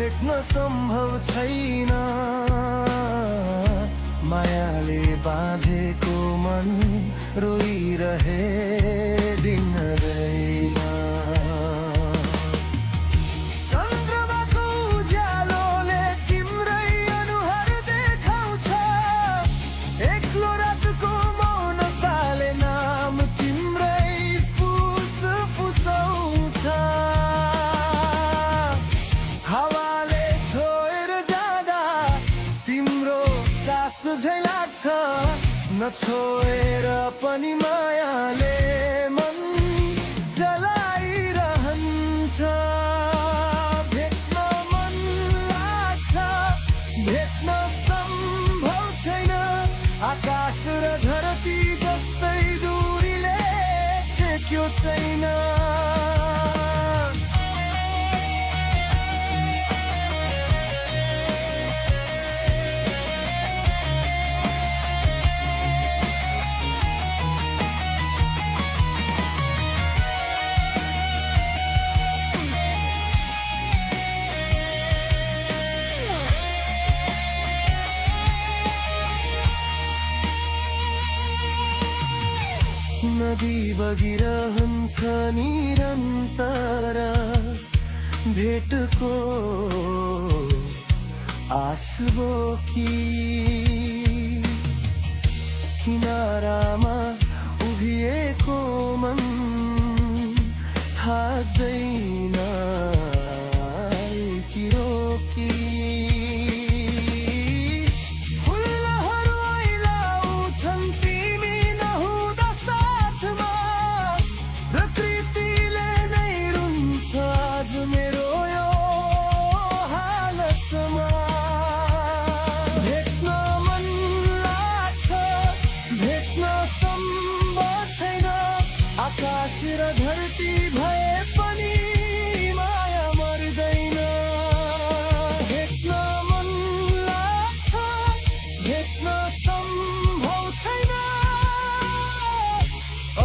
भेट्न सम्भव छैन। मायाले बाँधेको मन रोइरहे दिनदैन। चन्द्रमाको उज्यालोले तिम्रै अनुहार देखाउँछ। एक्लो रातको मौनताले नाम तिम्रै फुसफुसाउँछ। हावाले छोएर जाँदा तिम्रो सास झै लाग्छ। नछोएर पनि मायाले मन जलाइरहन्छ। भेट्न मन लाग्छ, भेट्न सम्भव छैन। आकाश र धरती जस्तै दूरीले छेक्यो छैन। नदी बगिरहन्छ निरन्तर। भेटको आस बोकी किनारामा उभिएको मन थाक्दैन कि रोकी। फुलहरू ओइलाउँछन् तिमी नहुँदा साथमा। प्रकृतिले नै रुन्छ आज मेरो यो हालतमा। भेट्न मन लाग्छ, भेट्न सम्भव छैन। आकाश र धरती भए पनि माया मर्दैन। भेट्न मन लाग्छ, भेट्न सम्भव छैन।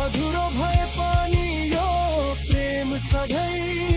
अधुरो भए पनि यो प्रेम सधैँ